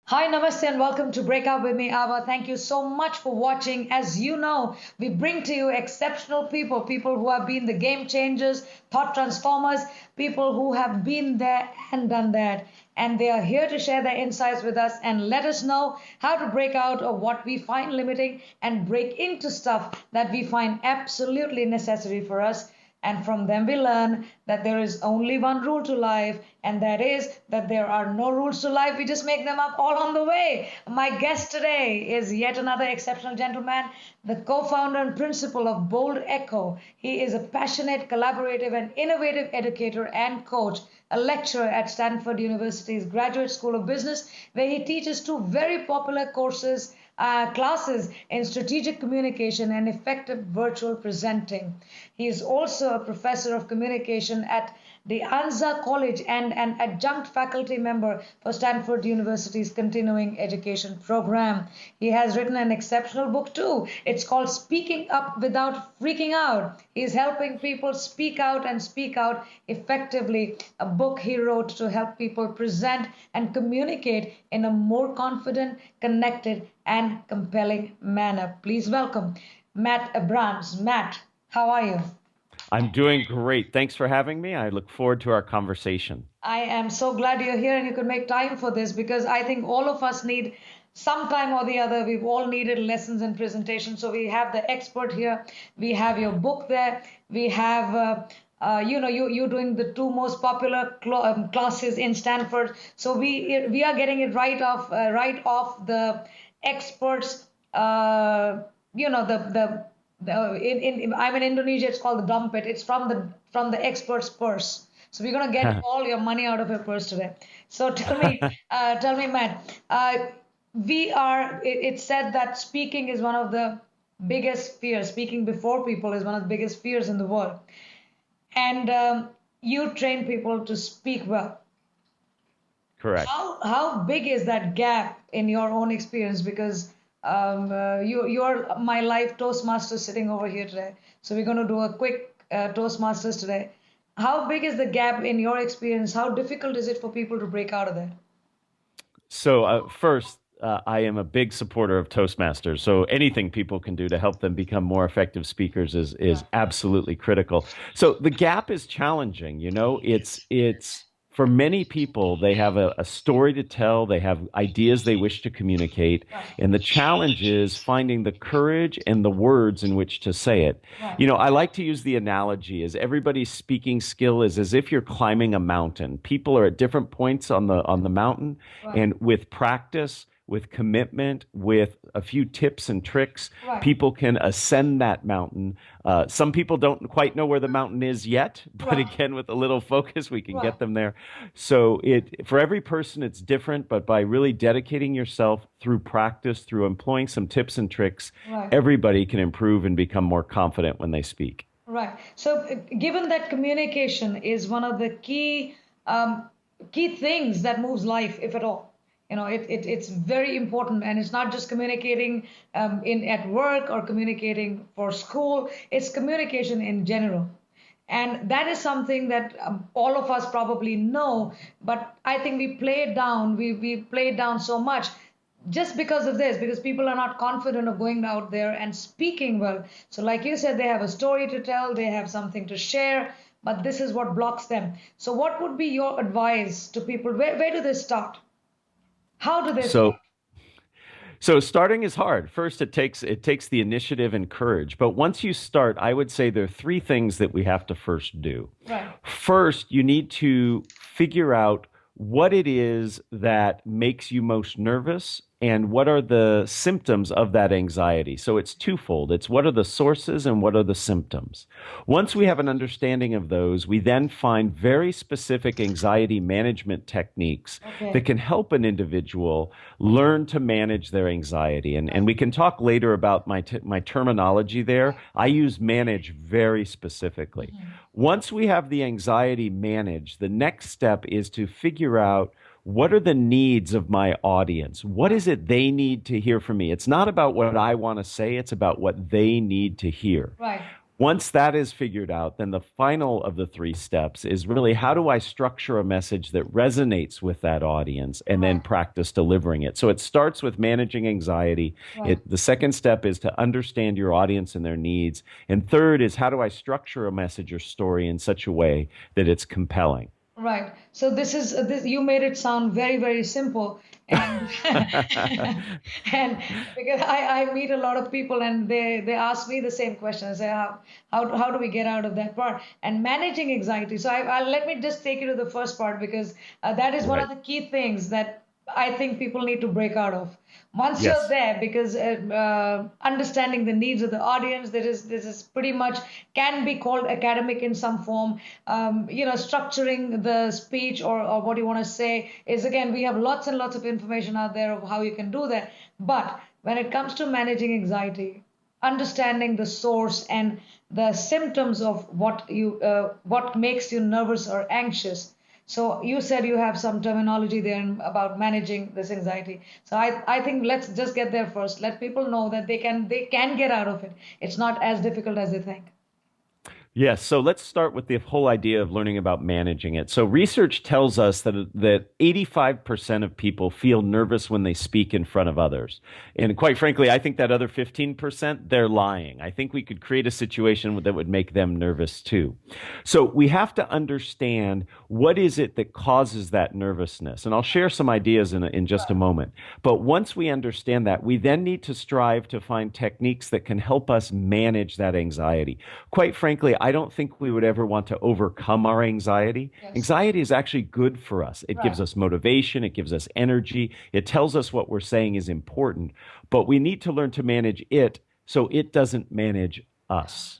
Hi, namaste, and welcome to Breakout with me, Abha. Thank you so much for watching. As you know, we bring to you exceptional people, people who have been the game changers, thought transformers, people who have been there and done that. And they are here to share their insights with us and let us know how to break out of what we find limiting and break into stuff that we find absolutely necessary for us. And from them we learn that there is only one rule to life, and that is that there are no rules to life. We just make them up all on the way. My guest today is yet another exceptional gentleman, the co-founder and principal of Bold Echo. He is a passionate, collaborative, and innovative educator and coach, a lecturer at Stanford University's Graduate School of Business, where he teaches two very popular classes in strategic communication and effective virtual presenting. He is also a professor of communication at De Anza College and an adjunct faculty member for Stanford University's continuing education program. He has written an exceptional book too. It's called Speaking Up Without Freaking Out. He's helping people speak out and speak out effectively, a book he wrote to help people present and communicate in a more confident, connected, and compelling manner. Please welcome Matt Abrams. Matt, how are you? I'm doing great. Thanks for having me. I look forward to our conversation. I am so glad you're here and you could make time for this, because I think all of us need some time or the other. We've all needed lessons and presentations. So we have the expert here. We have your book there. We have, you're doing the two most popular classes in Stanford. So we are getting it right off the experts. I'm in Indonesia. It's called the dumpet. It's from the expert's purse. So we're gonna get all your money out of your purse today. So tell me, Matt. It's said that speaking is one of the biggest fears. Speaking before people is one of the biggest fears in the world. And you train people to speak well. Correct. How big is that gap in your own experience? Because you're my live Toastmaster sitting over here today. So we're going to do a quick Toastmasters today. How big is the gap in your experience? How difficult is it for people to break out of that? So first, I am a big supporter of Toastmasters. So anything people can do to help them become more effective speakers is absolutely critical. So the gap is challenging. You know, it's for many people, they have a story to tell, they have ideas they wish to communicate, and the challenge is finding the courage and the words in which to say it. You know, I like to use the analogy as everybody's speaking skill is as if you're climbing a mountain. People are at different points on the mountain, and with practice, with commitment, with a few tips and tricks, people can ascend that mountain. Some people don't quite know where the mountain is yet, but again, with a little focus, we can get them there. So for every person, it's different, but by really dedicating yourself through practice, through employing some tips and tricks, everybody can improve and become more confident when they speak. Right. So given that communication is one of the key things that moves life, if at all, you know, it's very important, and it's not just communicating at work or communicating for school. It's communication in general, and that is something that all of us probably know. But I think we play it down. We play it down so much just because of this, because people are not confident of going out there and speaking well. So, like you said, they have a story to tell, they have something to share, but this is what blocks them. So, what would be your advice to people? Where do they start? How do they So start? So starting is hard. First, it takes the initiative and courage. But once you start, I would say there are three things that we have to first do. Right. First, you need to figure out what it is that makes you most nervous and what are the symptoms of that anxiety. So it's twofold. It's what are the sources and what are the symptoms. Once we have an understanding of those, we then find very specific anxiety management techniques that Okay. can help an individual learn to manage their anxiety. And we can talk later about my terminology there. I use manage very specifically. Mhm. Once we have the anxiety managed, the next step is to figure out what are the needs of my audience? What Right. is it they need to hear from me? It's not about what I want to say, it's about what they need to hear. Right. Once that is figured out, then the final of the three steps is really how do I structure a message that resonates with that audience and then Right. practice delivering it. So it starts with managing anxiety. Right. The second step is to understand your audience and their needs. And third is how do I structure a message or story in such a way that it's compelling. Right. So this is this you made it sound very, very simple. And and because I meet a lot of people and they ask me the same question. I say, how do we get out of that part? And managing anxiety. So let me just take you to the first part because that is one of Right. the key things that I think people need to break out of. Once you're Yes. there, because understanding the needs of the audience, this is pretty much can be called academic in some form. Structuring the speech or what you want to say is again we have lots and lots of information out there of how you can do that. But when it comes to managing anxiety, understanding the source and the symptoms of what makes you nervous or anxious. So you said you have some terminology there about managing this anxiety. So I think let's just get there first. Let people know that they can get out of it. It's not as difficult as they think. Yes, so let's start with the whole idea of learning about managing it. So research tells us that 85% of people feel nervous when they speak in front of others. And quite frankly, I think that other 15%, they're lying. I think we could create a situation that would make them nervous too. So we have to understand what is it that causes that nervousness. And I'll share some ideas in just a moment. But once we understand that, we then need to strive to find techniques that can help us manage that anxiety. Quite frankly, I don't think we would ever want to overcome our anxiety. Yes. Anxiety is actually good for us. It Right. gives us motivation, it gives us energy, it tells us what we're saying is important, but we need to learn to manage it so it doesn't manage us.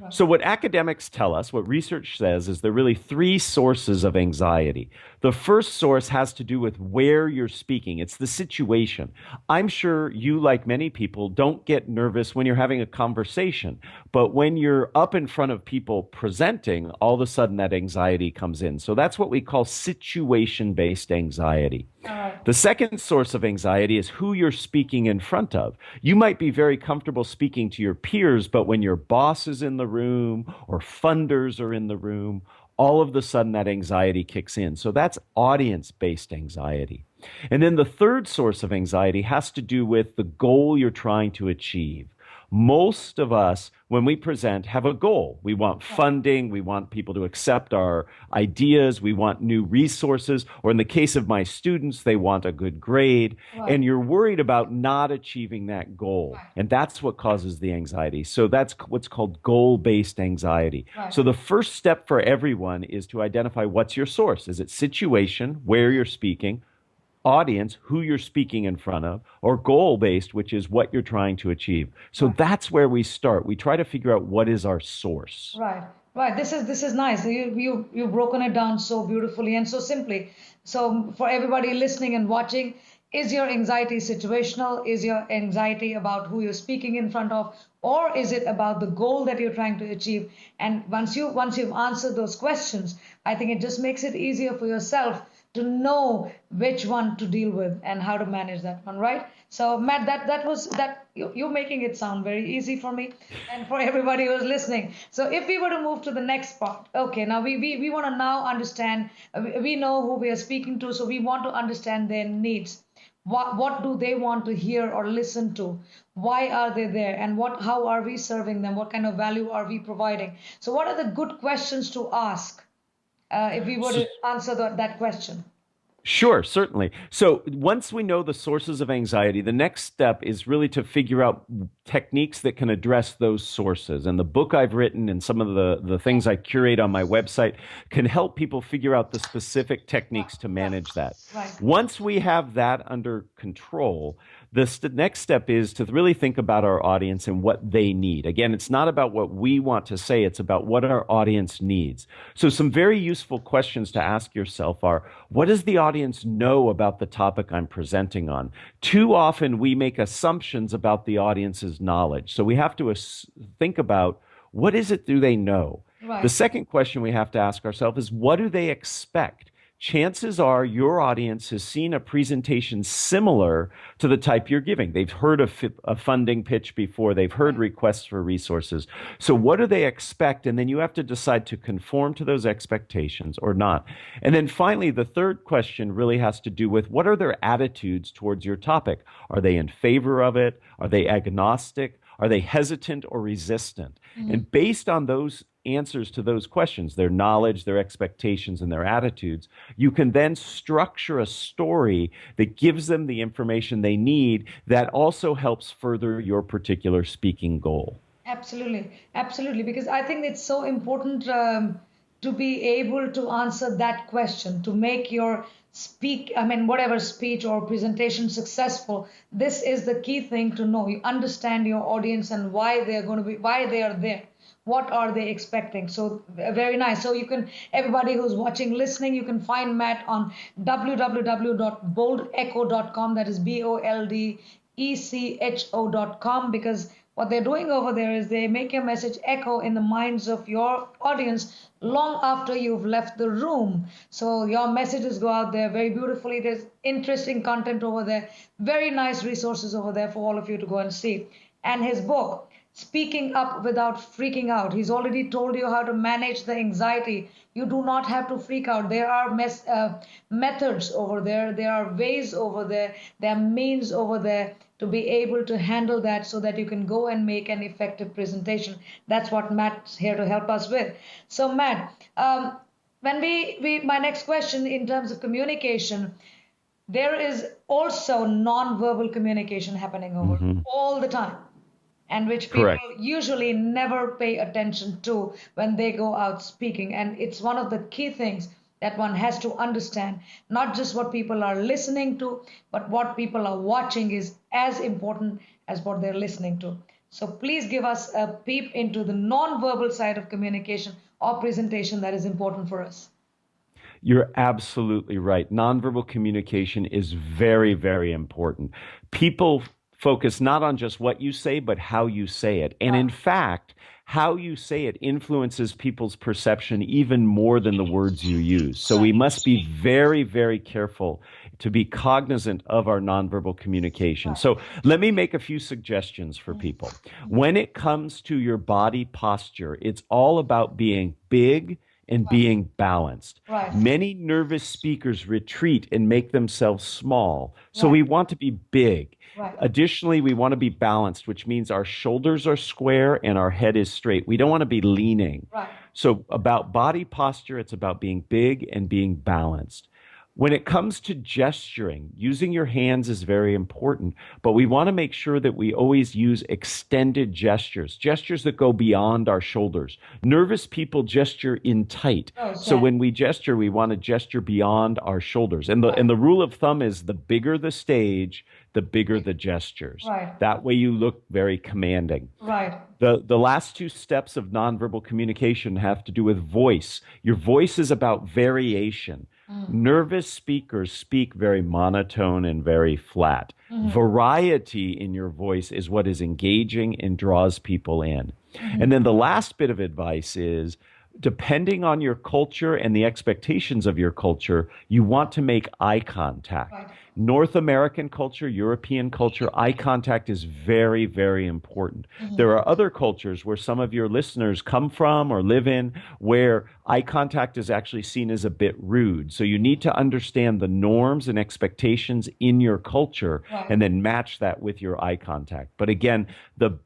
Right. So, what academics tell us, what research says, is there are really three sources of anxiety. The first source has to do with where you're speaking, it's the situation. I'm sure you, like many people, don't get nervous when you're having a conversation, but when you're up in front of people presenting, all of a sudden that anxiety comes in. So, that's what we call situation based anxiety. All right. The second source of anxiety is who you're speaking in front of. You might be very comfortable speaking to your peers, but when your boss is in the room or funders are in the room, all of a sudden that anxiety kicks in. So that's audience based anxiety. And then the third source of anxiety has to do with the goal you're trying to achieve. Most of us, when we present, have a goal. We want funding. We want people to accept our ideas. We want new resources. Or in the case of my students, they want a good grade. Right. And you're worried about not achieving that goal. Right. And that's what causes the anxiety. So that's what's called goal based anxiety. Right. So the first step for everyone is to identify what's your source. Is it situation, where you're speaking? Audience, who you're speaking in front of, or goal based, which is what you're trying to achieve. So Right. that's where we start. We try to figure out what is our source. Right, right. This is nice. You've broken it down so beautifully and so simply. So for everybody listening and watching, is your anxiety situational? Is your anxiety about who you're speaking in front of, or is it about the goal that you're trying to achieve? And once you've answered those questions, I think it just makes it easier for yourself to know which one to deal with and how to manage that one, right? So Matt, you're making it sound very easy for me and for everybody who's listening. So if we were to move to the next part, okay, now we want to now understand, we know who we are speaking to, so we want to understand their needs. What do they want to hear or listen to? Why are they there? And how are we serving them? What kind of value are we providing? So what are the good questions to ask if we were So, to answer that question? Sure, certainly. So once we know the sources of anxiety, the next step is really to figure out techniques that can address those sources. And the book I've written and some of the things I curate on my website can help people figure out the specific techniques to manage that. Right. Once we have that under control, the next step is to really think about our audience and what they need. Again, it's not about what we want to say, it's about what our audience needs. So some very useful questions to ask yourself are, what does the audience know about the topic I'm presenting on? Too often we make assumptions about the audience's knowledge. So we have to think about, what is it do they know? Right. The second question we have to ask ourselves is, what do they expect? Chances are your audience has seen a presentation similar to the type you're giving. They've heard a funding pitch before. They've heard requests for resources. So what do they expect? And then you have to decide to conform to those expectations or not. And then finally, the third question really has to do with, what are their attitudes towards your topic? Are they in favor of it? Are they agnostic? Are they hesitant or resistant? Mm-hmm. And based on those answers to those questions, their knowledge, their expectations, and their attitudes, you can then structure a story that gives them the information they need that also helps further your particular speaking goal. Absolutely. Absolutely. Because I think it's so important to be able to answer that question, to make your whatever speech or presentation successful. This is the key thing to know. You understand your audience and why they are there. What are they expecting? So very nice. So everybody who's watching, listening, you can find Matt on www.boldecho.com. That is boldecho.com, because what they're doing over there is they make your message echo in the minds of your audience long after you've left the room. So your messages go out there very beautifully. There's interesting content over there, very nice resources over there for all of you to go and see. And his book, Speaking Up Without Freaking Out. He's already told you how to manage the anxiety. You do not have to freak out. There are methods over there. There are ways over there. There are means over there to be able to handle that so that you can go and make an effective presentation. That's what Matt's here to help us with. So Matt, when my next question in terms of communication, there is also non-verbal communication happening over all the time, and which people usually never pay attention to when they go out speaking. And it's one of the key things that one has to understand. Not just what people are listening to, but what people are watching is as important as what they're listening to. So please give us a peep into the non-verbal side of communication or presentation that is important for us. You're absolutely right. Nonverbal communication is very, very important. People focus not on just what you say, but how you say it. And in fact, how you say it influences people's perception even more than the words you use. So we must be very, very careful to be cognizant of our nonverbal communication. So let me make a few suggestions for people. When it comes to your body posture, it's all about being big and being balanced. Many nervous speakers retreat and make themselves small. So we want to be big. Additionally, we want to be balanced, which means our shoulders are square and our head is straight. We don't want to be leaning. So about body posture, it's about being big and being balanced. When it comes to gesturing, using your hands is very important, but we want to make sure that we always use extended gestures, gestures that go beyond our shoulders. Nervous people gesture in tight. So when we gesture, we want to gesture beyond our shoulders. And the rule of thumb is the bigger the stage, the bigger the gestures. That way you look very commanding. The last two steps of nonverbal communication have to do with voice. Your voice is about variation. Nervous speakers speak very monotone and very flat. Variety in your voice is what is engaging and draws people in. And then the last bit of advice is, depending on your culture and the expectations of your culture, you want to make eye contact. North American culture, European culture, eye contact is very, very important. There are other cultures where some of your listeners come from or live in where eye contact is actually seen as a bit rude. So you need to understand the norms and expectations in your culture and then match that with your eye contact. But again, the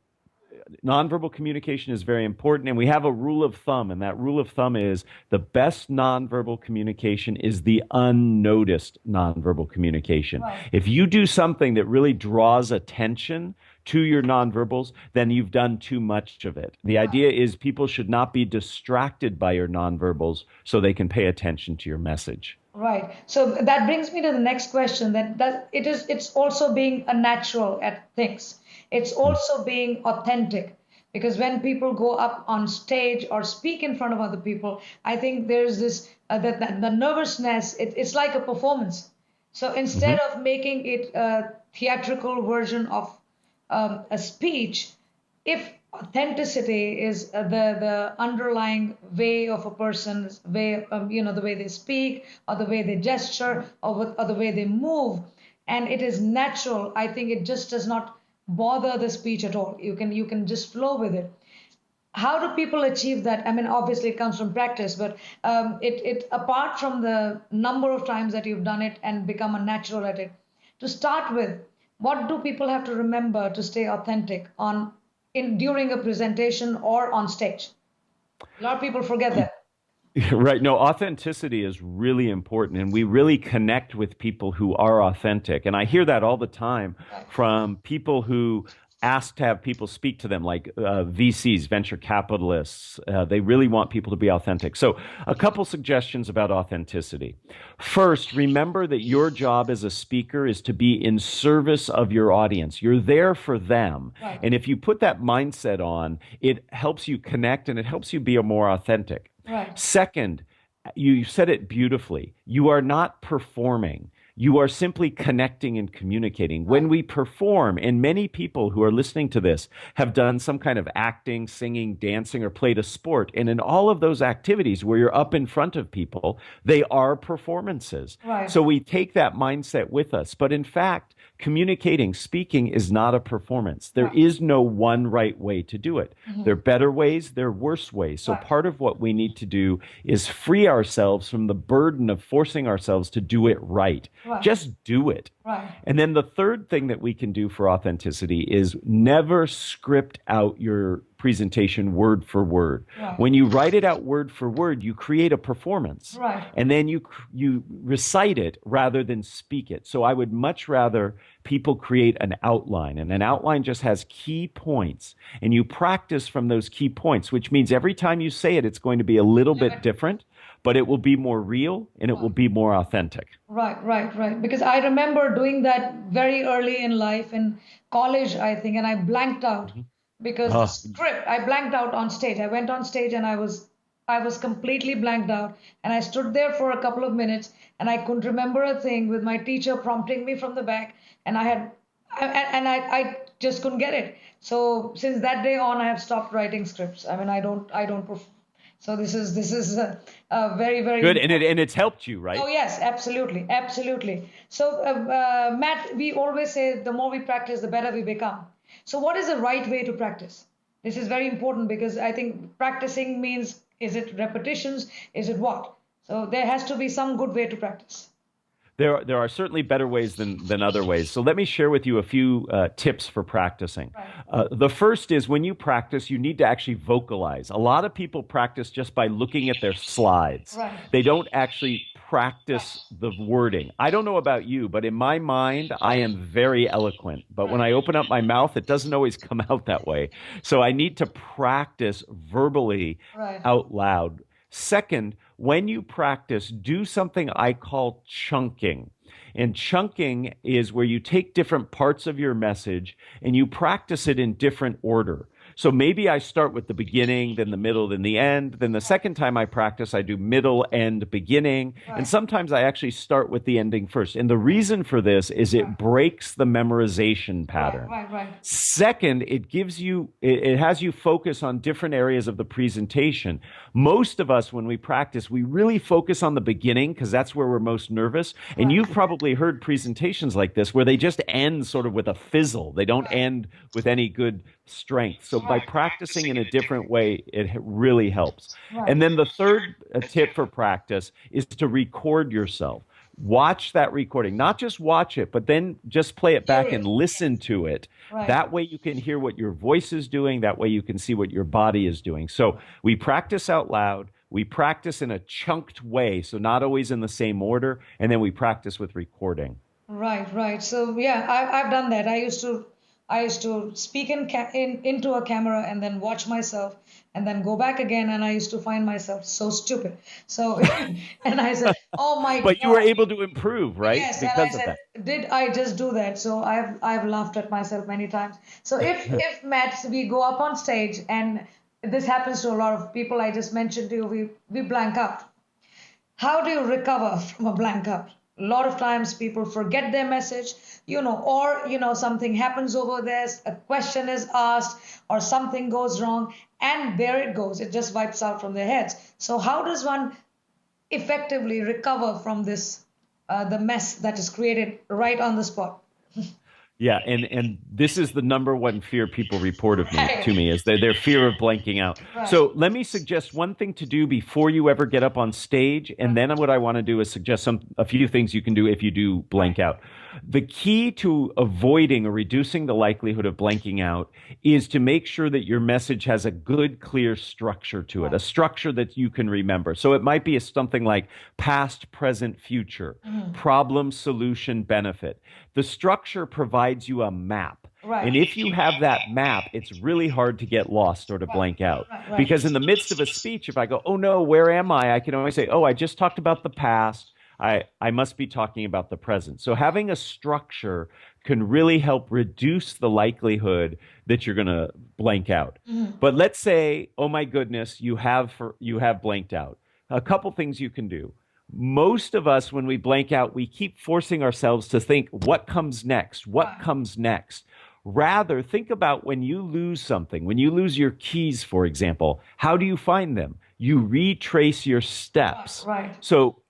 nonverbal communication is very important, and we have a rule of thumb, and that rule of thumb is the best nonverbal communication is the unnoticed nonverbal communication. Right. If you do something that really draws attention to your nonverbals, then you've done too much of it. The idea is people should not be distracted by your nonverbals so they can pay attention to your message. Right. So that brings me to the next question, that it's also being a natural at things. It's also being authentic. Because when people go up on stage or speak in front of other people, I think there's this that the nervousness, it's like a performance. So instead of making it a theatrical version of a speech, if authenticity is the underlying way of a person's way, the way they speak or the way they gesture or the way they move, and it is natural, I think it just does not bother the speech at all. You can just flow with it. How do people achieve that? I mean, obviously it comes from practice, but it apart from the number of times that you've done it and become a natural at it, to start with, what do people have to remember to stay authentic during a presentation or on stage? A lot of people forget that. Right. No, authenticity is really important, and we really connect with people who are authentic. And I hear that all the time from people who ask to have people speak to them, like VCs, venture capitalists. They really want people to be authentic. So a couple suggestions about authenticity. First, remember that your job as a speaker is to be in service of your audience. You're there for them. Right. And if you put that mindset on, it helps you connect and it helps you be more authentic. Right. Second, you said it beautifully. You are not performing. You are simply connecting and communicating. When we perform, and many people who are listening to this have done some kind of acting, singing, dancing, or played a sport. And in all of those activities where you're up in front of people, they are performances. Right. So we take that mindset with us. But in fact, communicating, speaking is not a performance. There is no one right way to do it. There are better ways, there are worse ways. So part of what we need to do is free ourselves from the burden of forcing ourselves to do it right. Just do it. Right. And then the third thing that we can do for authenticity is never script out your presentation word for word. Right. When you write it out word for word, you create a performance. Right. And then you recite it rather than speak it. So I would much rather people create an outline, and an outline just has key points, and you practice from those key points, which means every time you say it, it's going to be a little bit different, but it will be more real and it will be more authentic. Right. Because I remember doing that very early in life, in college, I think, and I blanked out because the script, I blanked out on stage. I went on stage and I was completely blanked out, and I stood there for a couple of minutes and I couldn't remember a thing, with my teacher prompting me from the back, and I just couldn't get it. So since that day on, I have stopped writing scripts. I mean, I don't perform. So this is a very, very good, and it's helped you, right? Oh yes, absolutely. So Matt, we always say the more we practice, the better we become. So what is the right way to practice? This is very important, because I think practicing means, is it repetitions? Is it what? So there has to be some good way to practice. There are certainly better ways than other ways. So let me share with you a few tips for practicing. Right. The first is, when you practice, you need to actually vocalize. A lot of people practice just by looking at their slides. Right. They don't actually practice the wording. I don't know about you, but in my mind, I am very eloquent. But when I open up my mouth, it doesn't always come out that way. So I need to practice verbally out loud. Second, when you practice, do something I call chunking. And chunking is where you take different parts of your message and you practice it in different order. So maybe I start with the beginning, then the middle, then the end. Then the second time I practice, I do middle, end, beginning. And sometimes I actually start with the ending first. And the reason for this is it breaks the memorization pattern. Right. Second, it has you focus on different areas of the presentation. Most of us, when we practice, we really focus on the beginning, because that's where we're most nervous. And you've probably heard presentations like this where they just end sort of with a fizzle. They don't end with any good strength. So by practicing in a different way, it really helps. And then the third tip for practice is to record yourself. watch that recording, not just watch it, but then just play it Hear back and it. listen to it. Right. That way you can hear what your voice is doing. That way you can see what your body is doing. So we practice out loud. We practice in a chunked way, so not always in the same order. And then we practice with recording. Right, right. So yeah, I've done that. I used to speak into a camera and then watch myself and then go back again, and I used to find myself so stupid. So and I said, "Oh my But you were God." able to improve, right? Yes, and I Because of said, that. "Did I just do that?" So I've laughed at myself many times. So if Matt, we go up on stage and this happens to a lot of people, I just mentioned to you, we blank out. How do you recover from a blank out? A lot of times people forget their message, or something happens over there, a question is asked, or something goes wrong, and there it goes. It just wipes out from their heads. So how does one effectively recover from this, the mess that is created right on the spot? Yeah, and this is the number one fear people report of me Right, to me is their fear of blanking out. right, So let me suggest one thing to do before you ever get up on stage, and then what I want to do is suggest a few things you can do if you do blank out. The key to avoiding or reducing the likelihood of blanking out is to make sure that your message has a good, clear structure to it, a structure that you can remember. So it might be something like past, present, future, problem, solution, benefit. The structure provides you a map. right, And if you have that map, it's really hard to get lost or to blank out. right, right. Because in the midst of a speech, if I go, oh no, where am I? I can always say, oh, I just talked about the past. I must be talking about the present. So having a structure can really help reduce the likelihood that you're going to blank out. But let's say, oh my goodness, you have blanked out. A couple things you can do. Most of us, when we blank out, we keep forcing ourselves to think, what comes next? What comes next? Rather, think about when you lose something, when you lose your keys, for example, how do you find them? You retrace your steps. Right. So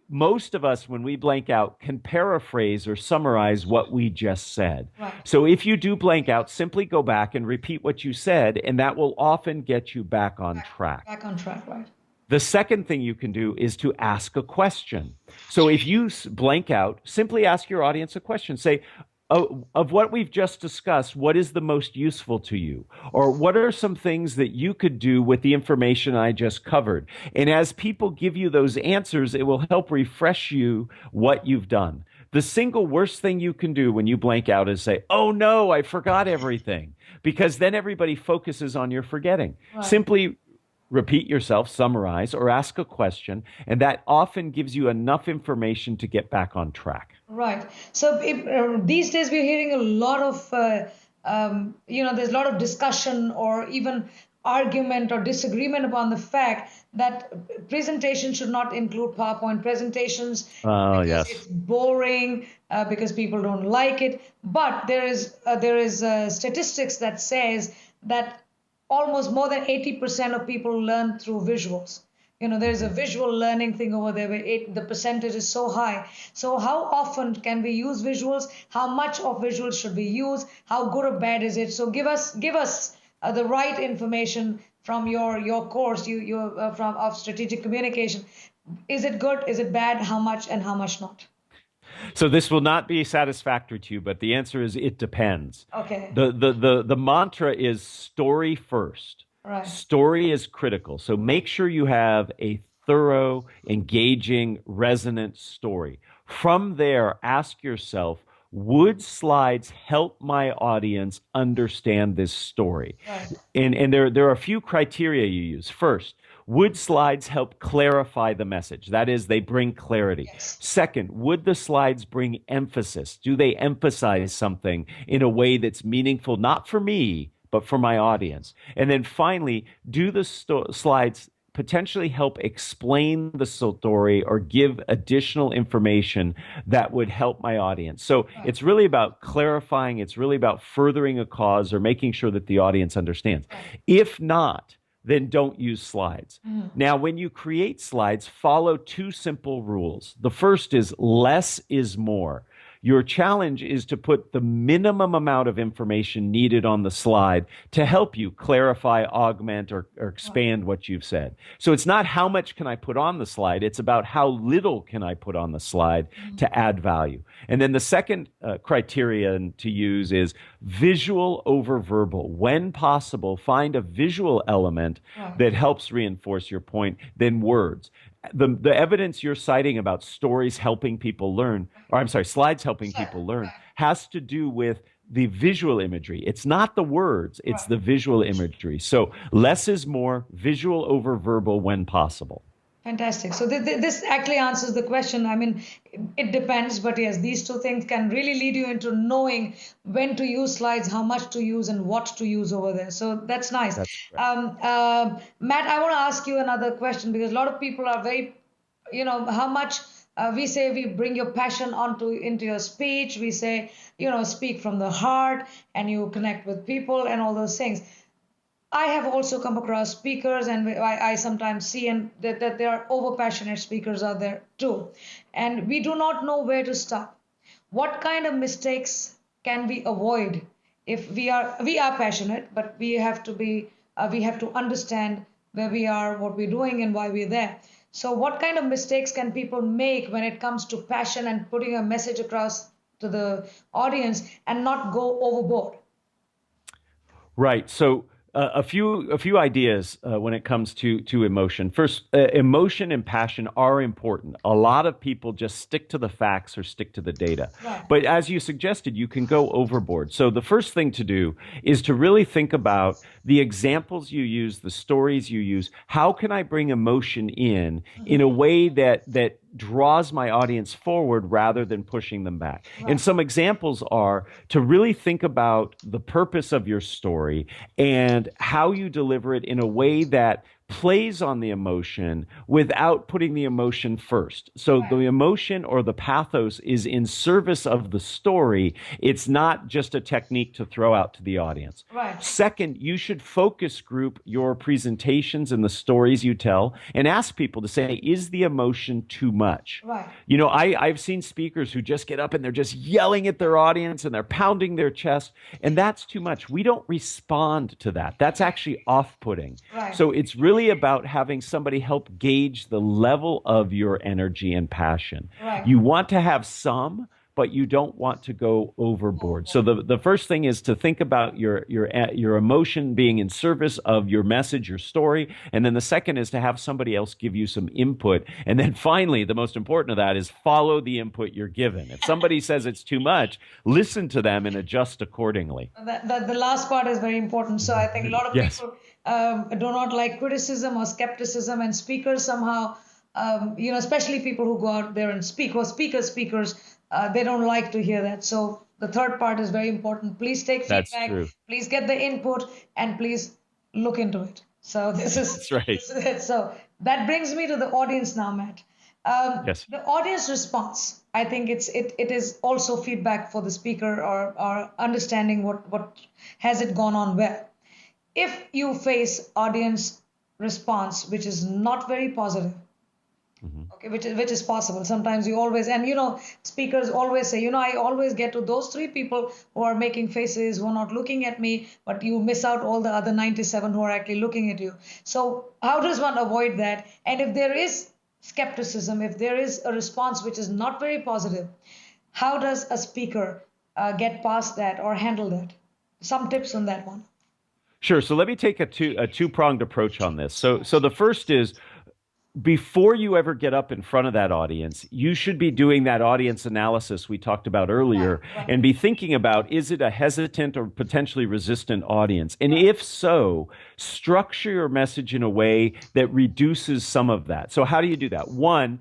most of us, when we blank out, can paraphrase or summarize what we just said. Right. So if you do blank out, simply go back and repeat what you said, and that will often get you back on track. Back on track, right. The second thing you can do is to ask a question. So if you blank out, simply ask your audience a question. Say, oh, of what we've just discussed, what is the most useful to you? Or what are some things that you could do with the information I just covered? And as people give you those answers, it will help refresh you what you've done. The single worst thing you can do when you blank out is say, oh no, I forgot everything. Because then everybody focuses on your forgetting. Right. Simply repeat yourself, summarize, or ask a question, and that often gives you enough information to get back on track. Right. So these days we're hearing a lot of, there's a lot of discussion or even argument or disagreement upon the fact that presentation should not include PowerPoint presentations because Yes. it's boring, because people don't like it. But there is statistics that says that almost more than 80% of people learn through visuals. There's a visual learning thing over there where the percentage is so high. So how often can we use visuals? How much of visuals should we use? How good or bad is it? So give us the right information from your course, from of strategic communication. Is it good? Is it bad? How much and how much not? So this will not be satisfactory to you, but the answer is it depends. Okay. The mantra is story first. Right. Story is critical. So make sure you have a thorough, engaging, resonant story. From there, ask yourself, would slides help my audience understand this story? Right. And there are a few criteria you use. First, would slides help clarify the message? That is, they bring clarity. Yes. Second, would the slides bring emphasis? Do they emphasize something in a way that's meaningful, not for me, but for my audience? And then finally, do the slides potentially help explain the story or give additional information that would help my audience? So it's really about clarifying. It's really about furthering a cause or making sure that the audience understands. If not, then don't use slides. Now, when you create slides, follow two simple rules. The first is less is more. Your challenge is to put the minimum amount of information needed on the slide to help you clarify, augment, or expand what you've said. So it's not how much can I put on the slide, it's about how little can I put on the slide to add value. And then the second criterion to use is visual over verbal. When possible, find a visual element that helps reinforce your point than words. The evidence you're citing about stories helping people learn, or I'm sorry, slides helping people learn, has to do with the visual imagery. It's not the words, it's the visual imagery. So less is more, visual over verbal when possible. Fantastic. So this actually answers the question. I mean, it depends, but yes, these two things can really lead you into knowing when to use slides, how much to use, and what to use over there. So that's nice. Matt, I want to ask you another question, because a lot of people are very, how much we say we bring your passion into your speech. We say, speak from the heart, and you connect with people and all those things. I have also come across speakers, and I sometimes see that there are over-passionate speakers out there too. And we do not know where to start. What kind of mistakes can we avoid if we are passionate, but we have to understand where we are, what we're doing, and why we're there. So what kind of mistakes can people make when it comes to passion and putting a message across to the audience and not go overboard? Right. So a few ideas when it comes to emotion. First, emotion and passion are important. A lot of people just stick to the facts or stick to the data. Right. But as you suggested, you can go overboard. So the first thing to do is to really think about the examples you use, the stories you use. How can I bring emotion in a way that draws my audience forward rather than pushing them back? Right. And some examples are to really think about the purpose of your story and how you deliver it in a way that plays on the emotion without putting the emotion first. So the emotion or the pathos is in service of the story. It's not just a technique to throw out to the audience. Right. Second, you should focus group your presentations and the stories you tell and ask people to say, is the emotion too much? Right. I've seen speakers who just get up and they're just yelling at their audience and they're pounding their chest, and that's too much. We don't respond to that. That's actually off-putting. Right. So it's really about having somebody help gauge the level of your energy and passion. Right. You want to have some, but you don't want to go overboard. So the first thing is to think about your emotion being in service of your message, your story. And then the second is to have somebody else give you some input. And then finally, the most important of that is follow the input you're given. If somebody says it's too much, listen to them and adjust accordingly. The last part is very important. So I think a lot of people do not like criticism or skepticism, and speakers somehow, especially people who go out there and speak, or speakers, they don't like to hear that. So the third part is very important. Please take feedback. That's true. Please get the input, and please look into it. So that's right. So that brings me to the audience now, Matt. Yes. The audience response, I think it is also feedback for the speaker, or understanding what has it gone on well. If you face audience response which is not very positive, okay, which is possible. Sometimes you always, and speakers always say, I always get to those 3 people who are making faces, who are not looking at me, but you miss out all the other 97 who are actually looking at you. So how does one avoid that? And if there is skepticism, if there is a response which is not very positive, how does a speaker get past that or handle that? Some tips on that one. Sure. So let me take a two-pronged approach on this. So the first is, before you ever get up in front of that audience, you should be doing that audience analysis we talked about earlier, and be thinking about, is it a hesitant or potentially resistant audience? And if so, structure your message in a way that reduces some of that. So how do you do that? One,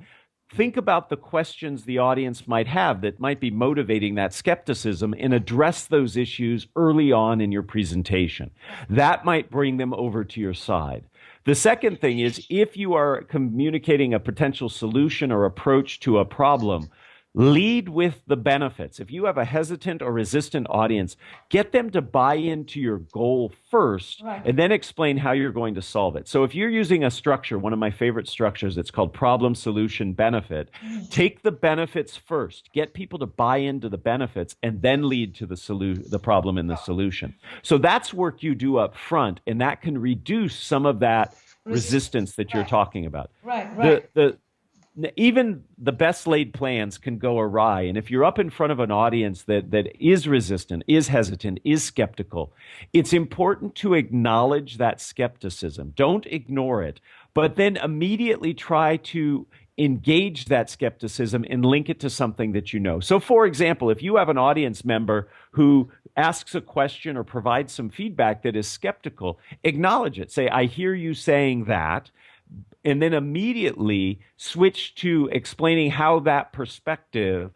think about the questions the audience might have that might be motivating that skepticism, and address those issues early on in your presentation. That might bring them over to your side. The second thing is, if you are communicating a potential solution or approach to a problem, Lead with the benefits. If you have a hesitant or resistant audience, get them to buy into your goal first Right. and then explain how you're going to solve it. So if you're using a structure, one of my favorite structures, it's called problem, solution, benefit. Take the benefits first. Get people to buy into the benefits and then lead to the problem and the solution. So that's work you do up front, and that can reduce some of that resistance that you're Right. talking about. Right. Right. The even the best laid plans can go awry. And if you're up in front of an audience that is resistant, is hesitant, is skeptical, it's important to acknowledge that skepticism. Don't ignore it, but then immediately try to engage that skepticism and link it to something that you know. So, for example, if you have an audience member who asks a question or provides some feedback that is skeptical, acknowledge it. Say, I hear you saying that, and then immediately switch to explaining how that perspective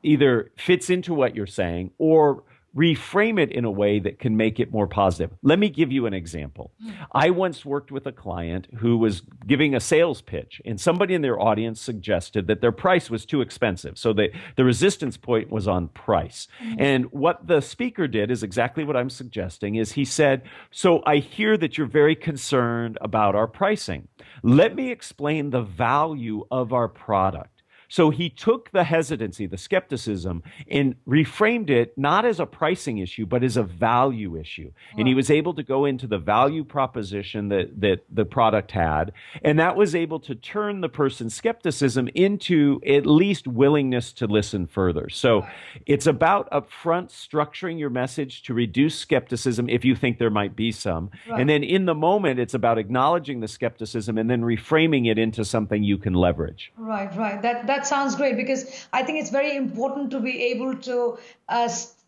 either fits into what you're saying or reframe it in a way that can make it more positive. Let me give you an example. I once worked with a client who was giving a sales pitch, and somebody in their audience suggested that their price was too expensive. So the resistance point was on price. And what the speaker did is exactly what I'm suggesting is he said, so I hear that you're very concerned about our pricing. Let me explain the value of our product. So he took the hesitancy, the skepticism, and reframed it not as a pricing issue, but as a value issue. Wow. And he was able to go into the value proposition that the product had. And that was able to turn the person's skepticism into at least willingness to listen further. So it's about upfront structuring your message to reduce skepticism if you think there might be some. Right. And then in the moment, it's about acknowledging the skepticism and then reframing it into something you can leverage. Right, right. That sounds great, because I think it's very important to be able to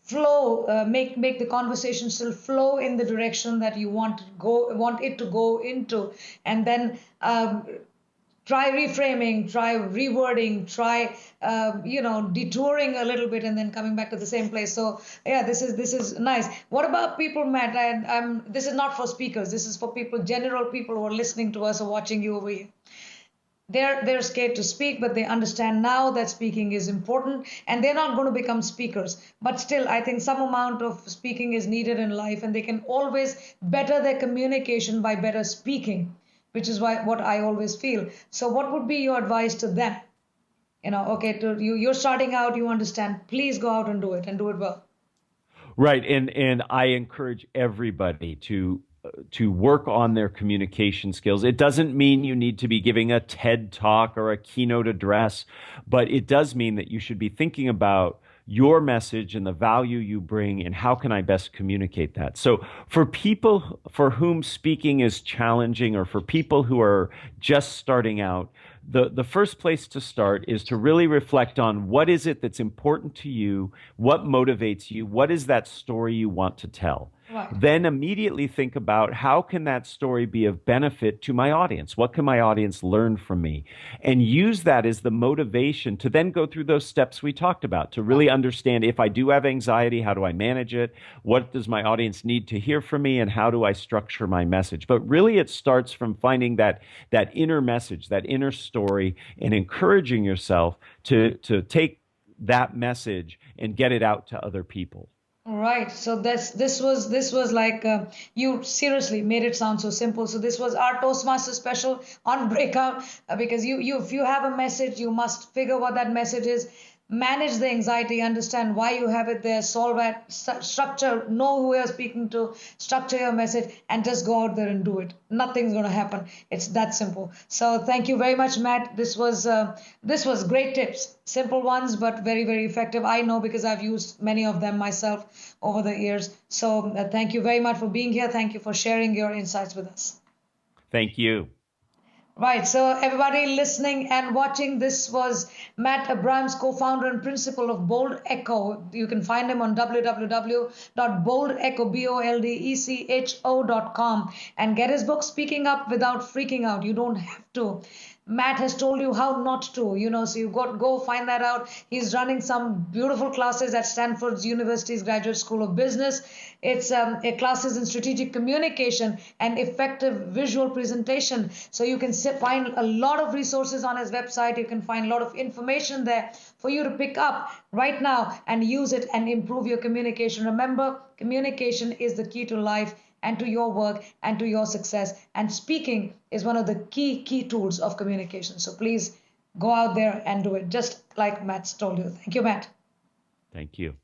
flow, make the conversation still flow in the direction that you want it to go into, and then try reframing, try rewording, try detouring a little bit, and then coming back to the same place. So yeah, this is nice. What about people, Matt? This is not for speakers. This is for people, general people who are listening to us or watching you over here. They're scared to speak, but they understand now that speaking is important, and they're not going to become speakers. But still, I think some amount of speaking is needed in life, and they can always better their communication by better speaking, which is what I always feel. So what would be your advice to them? Okay, you're starting out, you understand, please go out and do it well. Right. And I encourage everybody to work on their communication skills. It doesn't mean you need to be giving a TED talk or a keynote address, but it does mean that you should be thinking about your message and the value you bring and how can I best communicate that. So for people for whom speaking is challenging, or for people who are just starting out, the first place to start is to really reflect on what is it that's important to you, what motivates you, what is that story you want to tell. Right. Then immediately think about how can that story be of benefit to my audience? What can my audience learn from me? And use that as the motivation to then go through those steps we talked about, to really understand, if I do have anxiety, how do I manage it? What does my audience need to hear from me? And how do I structure my message? But really it starts from finding that inner message, that inner story, and encouraging yourself to take that message and get it out to other people. Right. So this was like you seriously made it sound so simple. So this was our Toastmaster special on Breakout, because if you have a message, you must figure what that message is. Manage the anxiety, understand why you have it there, solve it, structure, know who you're speaking to, structure your message, and just go out there and do it. Nothing's going to happen. It's that simple. So thank you very much, Matt. This was great tips, simple ones, but very, very effective. I know, because I've used many of them myself over the years. So thank you very much for being here. Thank you for sharing your insights with us. Thank you. Right, so everybody listening and watching, this was Matt Abrams, co-founder and principal of Bold Echo. You can find him on www.boldecho.com and get his book, Speaking Up Without Freaking Out. You don't have to Matt has told you how not to, so you got go find that out. He's running some beautiful classes at Stanford University's Graduate School of Business. It's a classes in strategic communication and effective visual presentation. So you can find a lot of resources on his website. You can find a lot of information there for you to pick up right now and use it and improve your communication. Remember, communication is the key to life and to your work and to your success. And speaking is one of the key tools of communication. So please go out there and do it, just like Matt's told you. Thank you, Matt. Thank you.